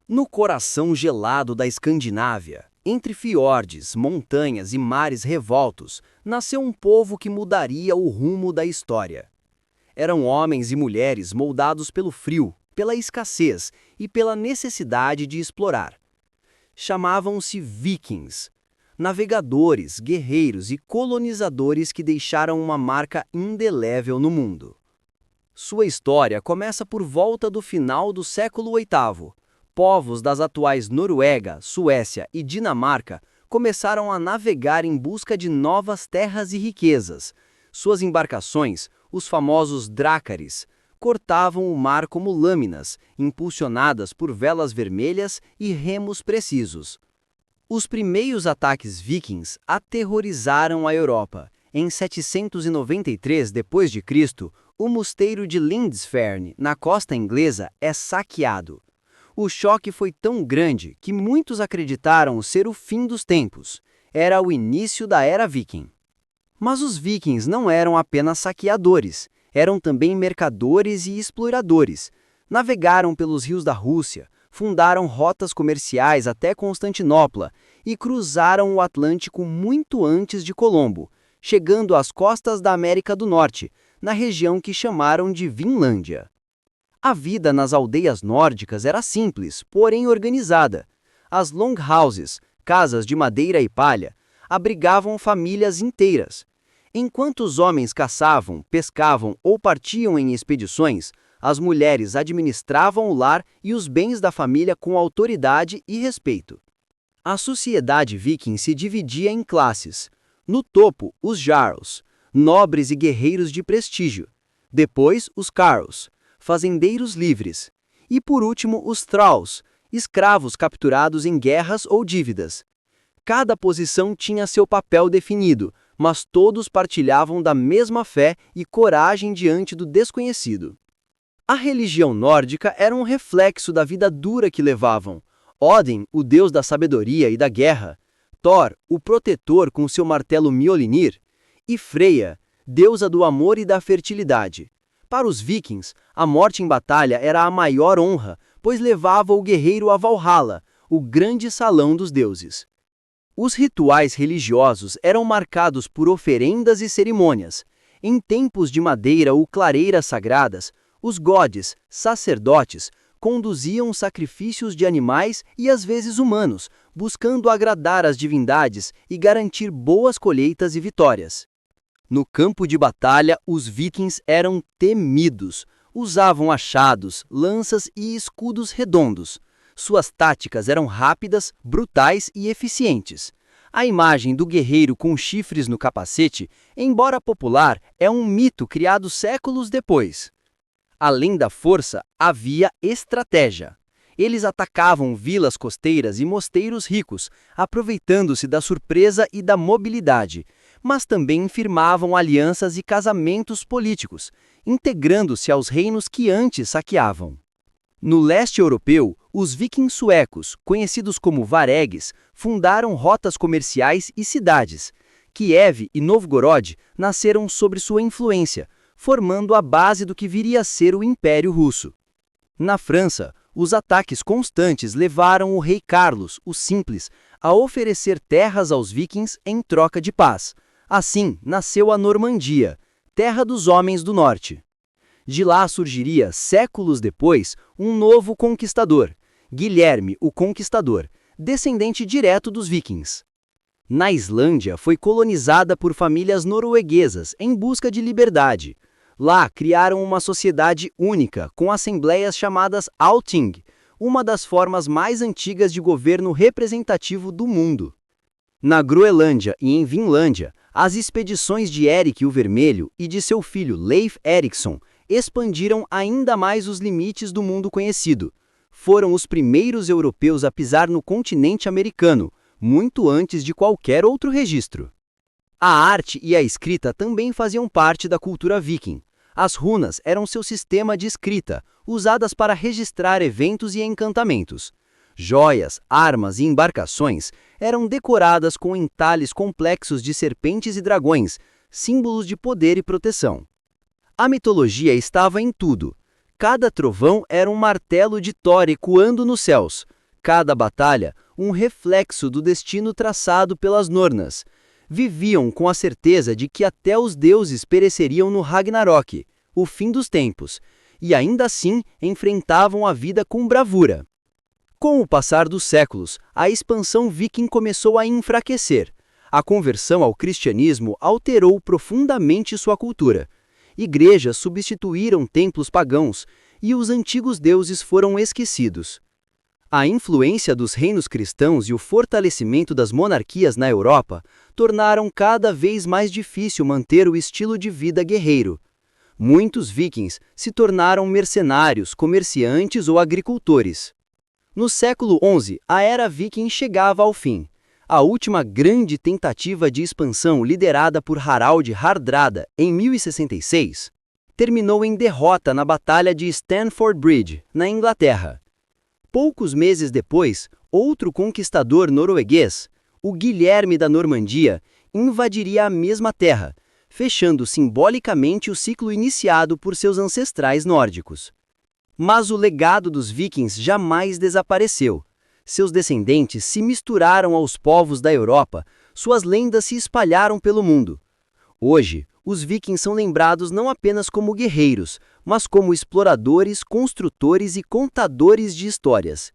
No coração gelado da Escandinávia, entre fiordes, montanhas e mares revoltos, nasceu um povo que mudaria o rumo da história. Eram homens e mulheres moldados pelo frio, pela escassez e pela necessidade de explorar. Chamavam-se Vikings, navegadores, guerreiros e colonizadores que deixaram uma marca indelével no mundo. Sua história começa por volta do final do século VIII. Povos das atuais Noruega, Suécia e Dinamarca começaram a navegar em busca de novas terras e riquezas. Suas embarcações, os famosos drácares, cortavam o mar como lâminas, impulsionadas por velas vermelhas e remos precisos. Os primeiros ataques vikings aterrorizaram a Europa. Em 793 d.C., o mosteiro de Lindisfarne, na costa inglesa, é saqueado. O choque foi tão grande que muitos acreditaram ser o fim dos tempos. Era o início da Era Viking. Mas os vikings não eram apenas saqueadores, eram também mercadores e exploradores. Navegaram pelos rios da Rússia, fundaram rotas comerciais até Constantinopla e cruzaram o Atlântico muito antes de Colombo, chegando às costas da América do Norte, na região que chamaram de Vinlândia. A vida nas aldeias nórdicas era simples, porém organizada. As longhouses, casas de madeira e palha, abrigavam famílias inteiras. Enquanto os homens caçavam, pescavam ou partiam em expedições, as mulheres administravam o lar e os bens da família com autoridade e respeito. A sociedade viking se dividia em classes. No topo, os jarls, nobres e guerreiros de prestígio. Depois, os carls, fazendeiros livres. E por último, os thralls, escravos capturados em guerras ou dívidas. Cada posição tinha seu papel definido, mas todos partilhavam da mesma fé e coragem diante do desconhecido. A religião nórdica era um reflexo da vida dura que levavam. Odin, o deus da sabedoria e da guerra. Thor, o protetor com seu martelo Mjolnir. E Freya, deusa do amor e da fertilidade. Para os vikings, a morte em batalha era a maior honra, pois levava o guerreiro a Valhalla, o grande salão dos deuses. Os rituais religiosos eram marcados por oferendas e cerimônias. Em tempos de madeira ou clareiras sagradas, os gods, sacerdotes, conduziam sacrifícios de animais e às vezes humanos, buscando agradar as divindades e garantir boas colheitas e vitórias. No campo de batalha, os vikings eram temidos. Usavam achados, lanças e escudos redondos. Suas táticas eram rápidas, brutais e eficientes. A imagem do guerreiro com chifres no capacete, embora popular, é um mito criado séculos depois. Além da força, havia estratégia. Eles atacavam vilas costeiras e mosteiros ricos, aproveitando-se da surpresa e da mobilidade, mas também firmavam alianças e casamentos políticos, integrando-se aos reinos que antes saqueavam. No leste europeu, os vikings suecos, conhecidos como varegues, fundaram rotas comerciais e cidades. Kiev e Novgorod nasceram sob sua influência, formando a base do que viria a ser o Império Russo. Na França, os ataques constantes levaram o rei Carlos, o Simples, a oferecer terras aos vikings em troca de paz. Assim, nasceu a Normandia, terra dos homens do norte. De lá surgiria, séculos depois, um novo conquistador, Guilherme o Conquistador, descendente direto dos vikings. Na Islândia, foi colonizada por famílias norueguesas em busca de liberdade. Lá, criaram uma sociedade única, com assembleias chamadas Althing, uma das formas mais antigas de governo representativo do mundo. Na Groenlândia e em Vinlândia, as expedições de Erik o Vermelho e de seu filho Leif Erikson expandiram ainda mais os limites do mundo conhecido. Foram os primeiros europeus a pisar no continente americano, muito antes de qualquer outro registro. A arte e a escrita também faziam parte da cultura viking. As runas eram seu sistema de escrita, usadas para registrar eventos e encantamentos. Joias, armas e embarcações eram decoradas com entalhes complexos de serpentes e dragões, símbolos de poder e proteção. A mitologia estava em tudo. Cada trovão era um martelo de Thor ecoando nos céus. cada batalha um reflexo do destino traçado pelas Nornas. Viviam com a certeza de que até os deuses pereceriam no Ragnarok, o fim dos tempos, e ainda assim enfrentavam a vida com bravura. Com o passar dos séculos, a expansão viking começou a enfraquecer. A conversão ao cristianismo alterou profundamente sua cultura. Igrejas substituíram templos pagãos e os antigos deuses foram esquecidos. A influência dos reinos cristãos e o fortalecimento das monarquias na Europa tornaram cada vez mais difícil manter o estilo de vida guerreiro. Muitos vikings se tornaram mercenários, comerciantes ou agricultores. No século XI, a era viking chegava ao fim. A última grande tentativa de expansão liderada por Harald Hardrada em 1066 terminou em derrota na Batalha de Stamford Bridge, na Inglaterra. Poucos meses depois, outro conquistador norueguês, o Guilherme da Normandia, invadiria a mesma terra, fechando simbolicamente o ciclo iniciado por seus ancestrais nórdicos. Mas o legado dos vikings jamais desapareceu. Seus descendentes se misturaram aos povos da Europa, suas lendas se espalharam pelo mundo. Hoje, os vikings são lembrados não apenas como guerreiros, mas como exploradores, construtores e contadores de histórias.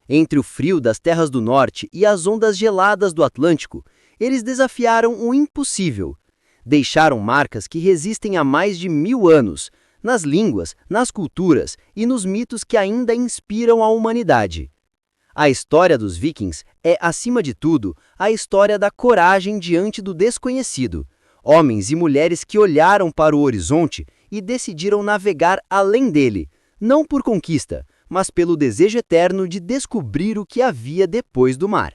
Entre o frio das terras do norte e as ondas geladas do Atlântico, eles desafiaram o impossível. Deixaram marcas que resistem há mais de 1000 anos, nas línguas, nas culturas e nos mitos que ainda inspiram a humanidade. A história dos vikings é, acima de tudo, a história da coragem diante do desconhecido. Homens e mulheres que olharam para o horizonte e decidiram navegar além dele, não por conquista, mas pelo desejo eterno de descobrir o que havia depois do mar.